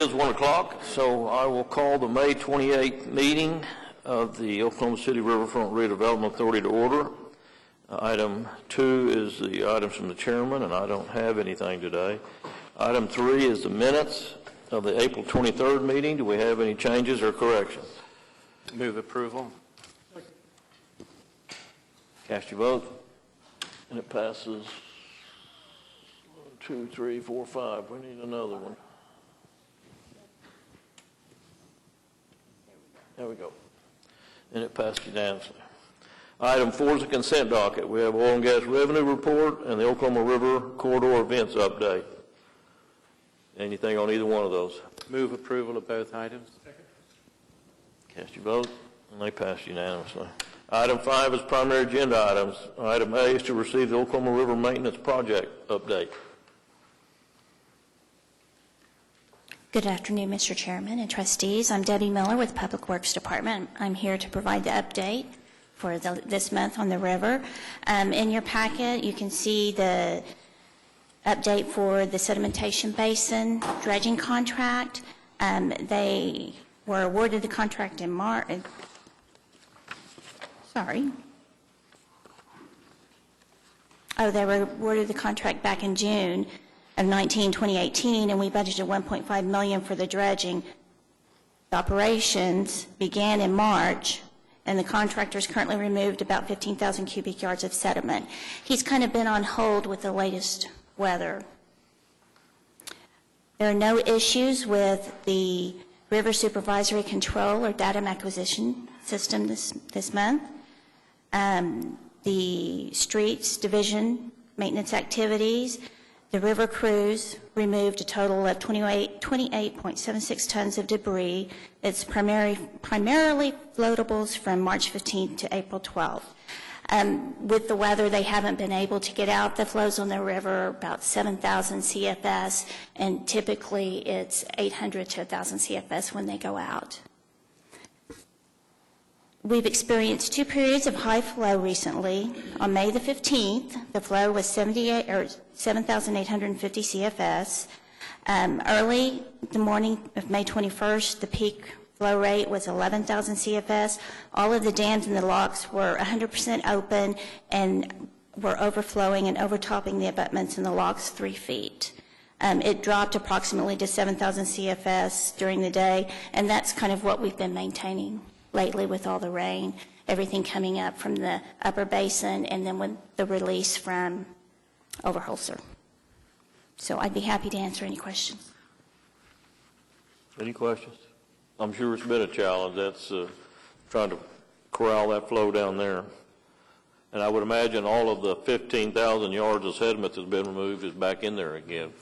It's 1 o'clock, so I will call the May 28th meeting of the Oklahoma City Riverfront Redevelopment Authority to order. Item 2 is the items from the chairman, and I don't have anything today. Item 3 is the minutes of the April 23rd meeting. Do we have any changes or corrections? Move approval. Cast your vote, and it passes 2, 3, 4, 5. We need another one. There we go. And it passed unanimously. Item 4 is the consent docket. We have oil and gas revenue report and the Oklahoma River corridor events update. Anything on either one of those? Move approval of both items. Second. Cast your vote, and they pass unanimously. Item 5 is primary agenda items. Item A is to receive the Oklahoma River maintenance project update. Good afternoon, Mr. Chairman and trustees. I'm Debbie Miller with the Public Works Department. I'm here to provide the update for this month on the river. In your packet, you can see the update for the Sedimentation Basin dredging contract. They were awarded the contract in March. They were awarded the contract back in June of 2018, and we budgeted $1.5 million for the dredging. The operations began in March, and the contractor's currently removed about 15,000 cubic yards of sediment. He's kind of been on hold with the latest weather. There are no issues with the River Supervisory Control or Data Acquisition System this month. The Streets Division maintenance activities, the river crews removed a total of 28.76 tons of debris. It's primarily floatables from March 15th to April 12th. With the weather, they haven't been able to get out. The flows on the river are about 7,000 CFS, and typically it's 800 to 1,000 CFS when they go out. We've experienced 2 periods of high flow recently. On May the 15th, the flow was 7,850 CFS. Early the morning of May 21st, the peak flow rate was 11,000 CFS. All of the dams and the locks were 100% open and were overflowing and overtopping the abutments in the locks 3 feet. It dropped approximately to 7,000 CFS during the day, and that's kind of what we've been maintaining lately with all the rain, everything coming up from the upper basin, and then with the release from Overholser. So I'd be happy to answer any questions. Any questions? I'm sure it's been a challenge. That's trying to corral that flow down there. And I would imagine all of the 15,000 yards of sediment that's been removed is back in there again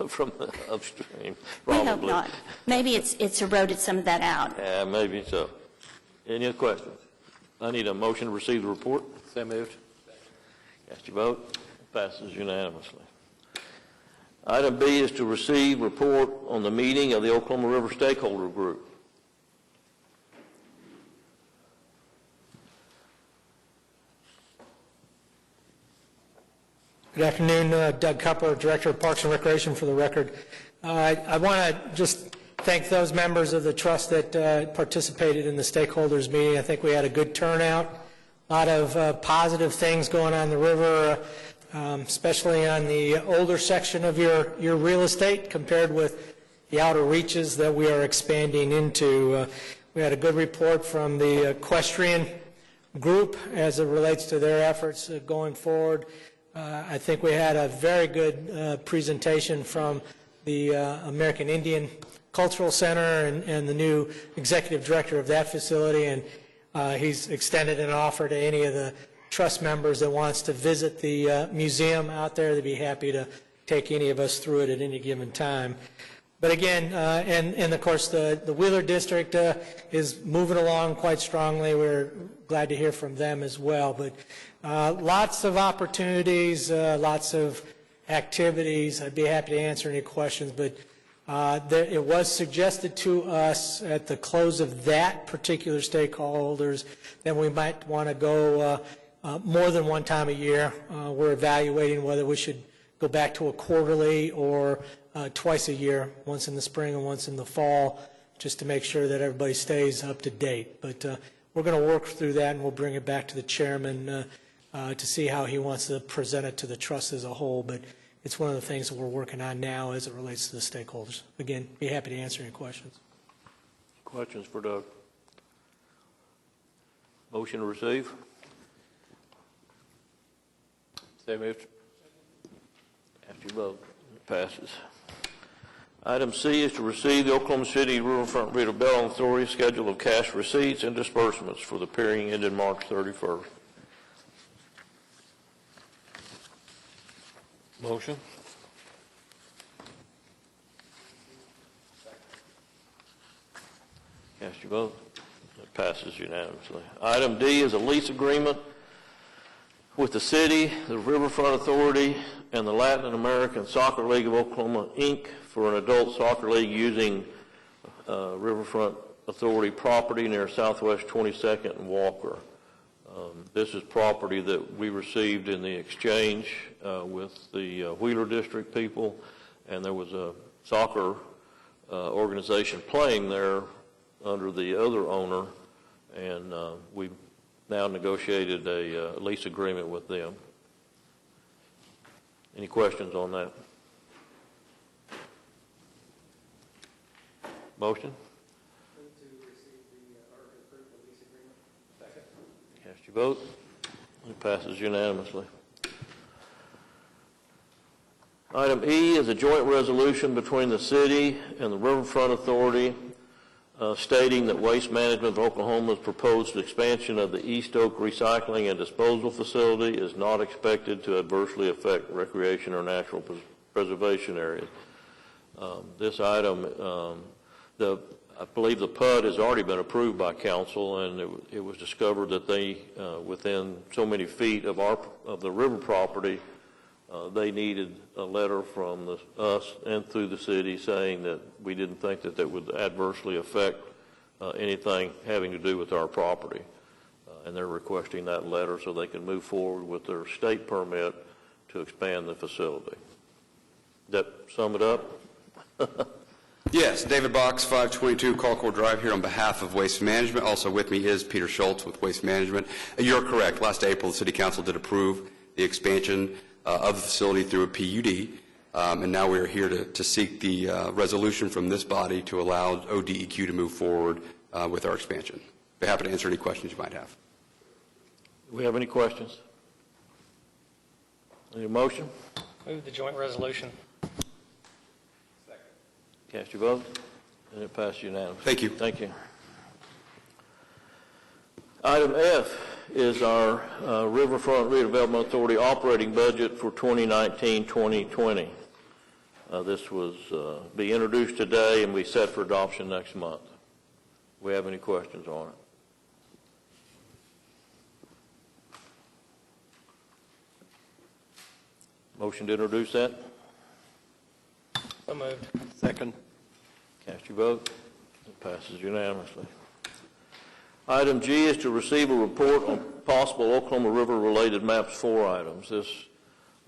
from the upstream. Probably. We hope not. Maybe it's eroded some of that out. Yeah, maybe so. Any other questions? I need a motion to receive the report. So moved. Cast your vote. Passes unanimously. Item B is to receive report on the meeting of the Oklahoma River Stakeholder Group. Good afternoon, Doug Cupper, Director of Parks and Recreation, for the record. I want to just thank those members of the trust that participated in the stakeholders meeting. I think we had a good turnout, a lot of positive things going on the river, especially on the older section of your real estate compared with the outer reaches that we are expanding into. We had a good report from the equestrian group as it relates to their efforts going forward. I think we had a very good presentation from the American Indian Cultural Center and the new executive director of that facility, and he's extended an offer to any of the trust members that wants to visit the museum out there. They'd be happy to take any of us through it at any given time. But again, and of course the Wheeler District is moving along quite strongly. We're glad to hear from them as well. But lots of opportunities, lots of activities. I'd be happy to answer any questions, but it was suggested to us at the close of that particular stakeholders that we might want to go more than one time a year. We're evaluating whether we should go back to a quarterly or twice a year, once in the spring and once in the fall, just to make sure that everybody stays up to date. But we're going to work through that, and we'll bring it back to the chairman to see how he wants to present it to the trust as a whole. But it's one of the things that we're working on now as it relates to the stakeholders. Again, be happy to answer any questions. Questions for Doug? Motion to receive? So moved. Cast your vote. It passes. Item C is to receive the Oklahoma City Riverfront Redevelopment Authority schedule of cash receipts and disbursements for the period ended March 31st. Motion? Cast your vote. It passes unanimously. Item D is a lease agreement with the city, the Riverfront Authority, and the Latin American Soccer League of Oklahoma, Inc. for an adult soccer league using Riverfront Authority property near Southwest 22nd and Walker. This is property that we received in the exchange with the Wheeler District people, and there was a soccer organization playing there under the other owner, and we now negotiated a lease agreement with them. Any questions on that? Motion? Cast your vote. It passes unanimously. Item E is a joint resolution between the city and the Riverfront Authority stating that Waste Management of Oklahoma's proposed expansion of the East Oak Recycling and Disposal Facility is not expected to adversely affect recreation or natural preservation areas. This item, I believe the PUD has already been approved by council, and it was discovered that they, within so many feet of the river property, they needed a letter from us and through the city saying that we didn't think that that would adversely affect anything having to do with our property. And they're requesting that letter so they can move forward with their state permit to expand the facility. That sum it up? Yes, David Box, 522 Colcord Drive, here on behalf of Waste Management. Also with me is Peter Schultz with Waste Management. You're correct. Last April, the City Council did approve the expansion of the facility through a PUD, and now we are here to seek the resolution from this body to allow ODEQ to move forward with our expansion. Be happy to answer any questions you might have. Do we have any questions? Any motion? Move the joint resolution. Cast your vote, and it passes unanimously. Thank you. Thank you. Item F is our Riverfront Redevelopment Authority operating budget for 2019-2020. This was be introduced today and be set for adoption next month. Do we have any questions on it? Motion to introduce that? So moved. Second. Cast your vote. It passes unanimously. Item G is to receive a report on possible Oklahoma River-related MAPS 4 items. This,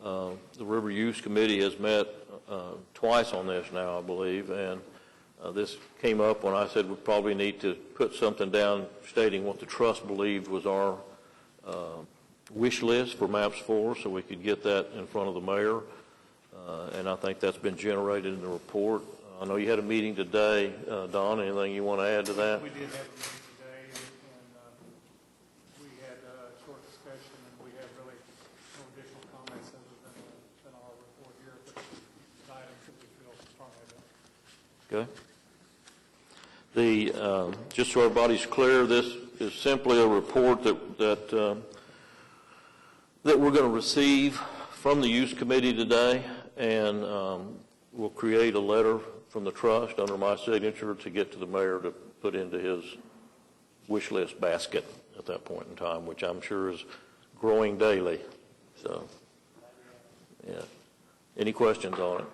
the River Use Committee has met twice on this now, I believe, and this came up when I said we probably need to put something down stating what the trust believed was our wish list for MAPS 4 so we could get that in front of the mayor, and I think that's been generated in the report. I know you had a meeting today. Don, anything you want to add to that? We did have a meeting today, and we had a short discussion, and we had really no additional comments other than our report here, but the items that we feel strongly about. The just so everybody's clear, this is simply a report that we're going to receive from the Use Committee today, and we'll create a letter from the trust under my signature to get to the mayor to put into his wish list basket at that point in time, which I'm sure is growing daily. So, yeah. Any questions on it?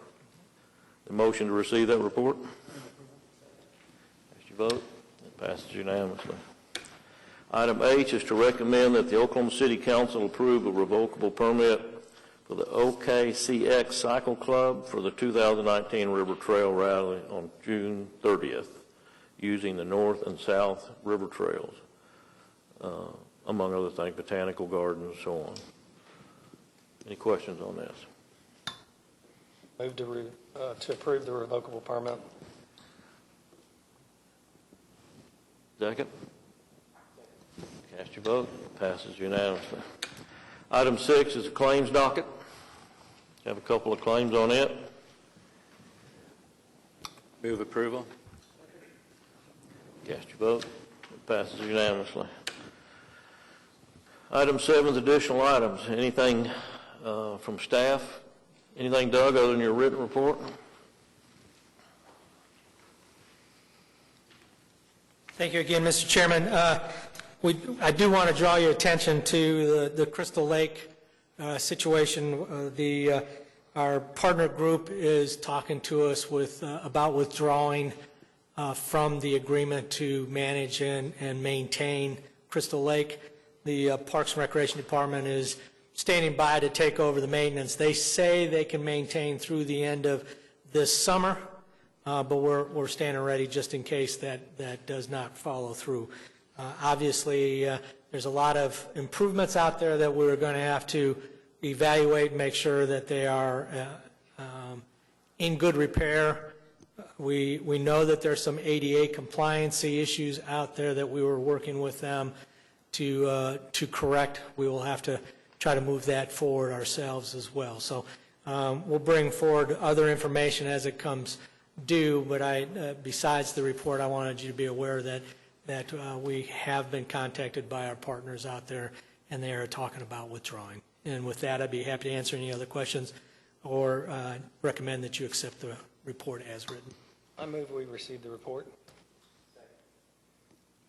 The motion to receive that report? Cast your vote. It passes unanimously. Item H is to recommend that the Oklahoma City Council approve a revocable permit for the OKCX Cycle Club for the 2019 River Trail Rally on June 30th, using the north and south river trails, among other things, botanical gardens and so on. Any questions on this? Move to approve the revocable permit. Second? Cast your vote. Passes unanimously. Item 6 is the claims docket. Have a couple of claims on it. Move approval. Cast your vote. It passes unanimously. Item 7 is additional items. Anything from staff? Anything, Doug, other than your written report? Thank you again, Mr. Chairman. I do want to draw your attention to the Crystal Lake situation. Our partner group is talking to us about withdrawing from the agreement to manage and maintain Crystal Lake. The Parks and Recreation Department is standing by to take over the maintenance. They say they can maintain through the end of this summer, but we're standing ready just in case that does not follow through. Obviously, there's a lot of improvements out there that we're going to have to evaluate and make sure that they are in good repair. We know that there's some ADA compliancy issues out there that we were working with them to correct. We will have to try to move that forward ourselves as well. So we'll bring forward other information as it comes due, but besides the report, I wanted you to be aware that we have been contacted by our partners out there, and they are talking about withdrawing. And with that, I'd be happy to answer any other questions or recommend that you accept the report as written. I move we receive the report.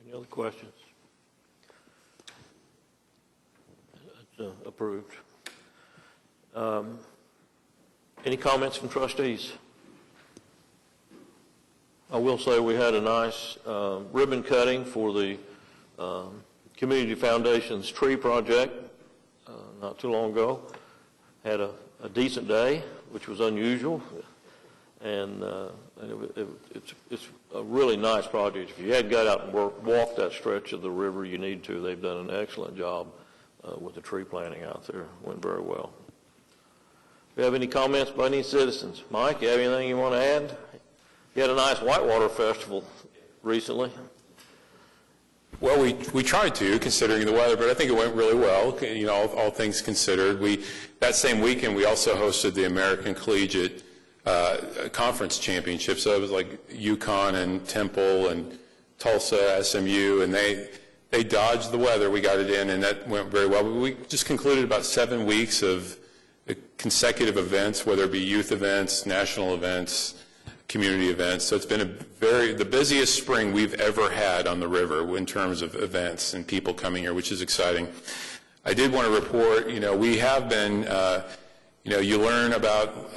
Any other questions? That's approved. Any comments from trustees? I will say we had a nice ribbon cutting for the Community Foundation's tree project not too long ago. Had a decent day, which was unusual, and it's a really nice project. If you hadn't got out and walked that stretch of the river, you need to. They've done an excellent job with the tree planting out there. Went very well. Do you have any comments by any citizens? Mike, you have anything you want to add? You had a nice whitewater festival recently. Well, we tried to, considering the weather, but I think it went really well, you know, all things considered. That same weekend, we also hosted the American Collegiate Conference Championship, so it was like UConn and Temple and Tulsa, SMU, and they dodged the weather. We got it in, and that went very well. But we just concluded about 7 weeks of consecutive events, whether it be youth events, national events, community events. So it's been the busiest spring we've ever had on the river in terms of events and people coming here, which is exciting. I did want to report, you know, we have been, you know, you learn about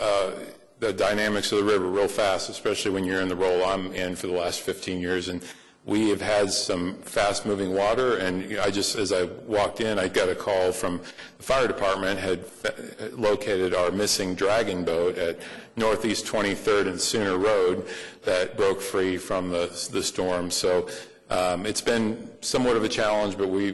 the dynamics of the river real fast, especially when you're in the role I'm in for the last 15 years. And we have had some fast-moving water, and you know, as I walked in, I got a call from the fire department, had located our missing dragging boat at Northeast 23rd and Sooner Road that broke free from the storm. So it's been somewhat of a challenge, but we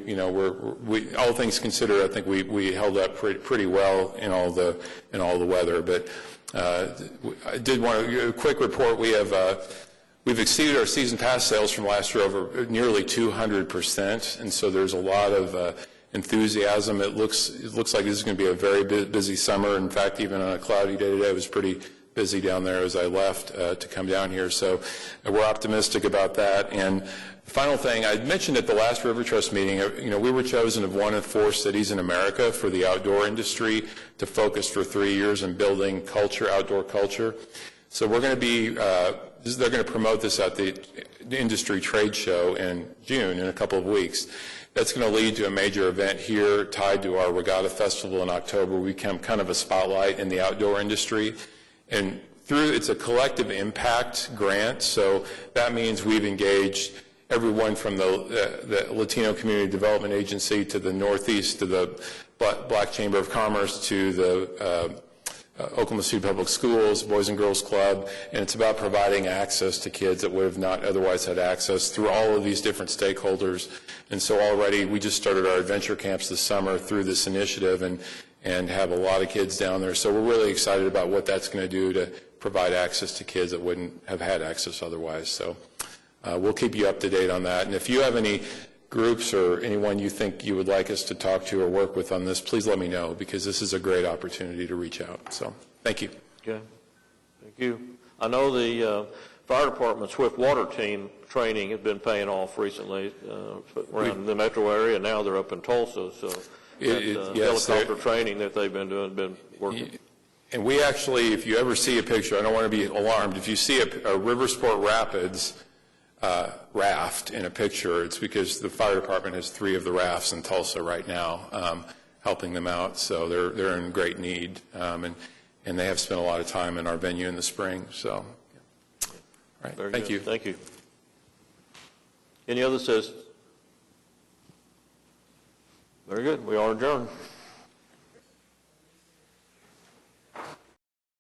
all things considered, I think we held up pretty well in all the weather. But I did want a quick report. We've exceeded our season pass sales from last year over nearly 200%, and so there's a lot of enthusiasm. It looks like this is going to be a very busy summer. In fact, even on a cloudy day today, it was pretty busy down there as I left to come down here. So we're optimistic about that. And the final thing, I mentioned at the last River Trust meeting, you know, we were chosen of one of 4 cities in America for the outdoor industry to focus for 3 years in building culture, outdoor culture. So we're going to be, they're going to promote this at the industry trade show in June, in a couple of weeks. That's going to lead to a major event here tied to our Regatta Festival in October. We become kind of a spotlight in the outdoor industry. And it's a collective impact grant, so that means we've engaged everyone from the Latino Community Development Agency to the Northeast, to the Black Chamber of Commerce to the Oklahoma City Public Schools, Boys and Girls Club, and it's about providing access to kids that would have not otherwise had access through all of these different stakeholders. And so already we just started our adventure camps this summer through this initiative and have a lot of kids down there. So we're really excited about what that's going to do to provide access to kids that wouldn't have had access otherwise. So we'll keep you up to date on that. And if you have any groups or anyone you think you would like us to talk to or work with on this, please let me know, because this is a great opportunity to reach out. So thank you. Okay, thank you. I know the fire department swift water team training has been paying off recently around the metro area, and now they're up in Tulsa, so yes, helicopter training that they've been doing, been working. And we actually, if you ever see a picture, I don't want to be alarmed, if you see a River Sport Rapids raft in a picture, it's because the fire department has 3 of the rafts in Tulsa right now, helping them out. So they're in great need, and they have spent a lot of time in our venue in the spring. So, all right, Very thank good. you. Thank you. Any other citizens? Very good. We are adjourned.